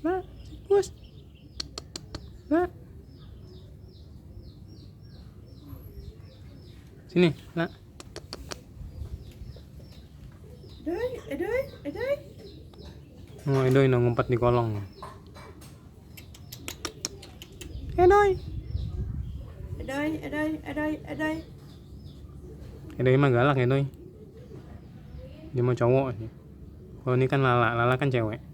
Lah, bos. Lah. Sini, lah. Edoy. Oh, Edoy no ngumpet di kolong. Edoy. Edoy. Edoy mah galak Edoy. Dia mau cowok sih. Kalau ini kan Lala kan cewek.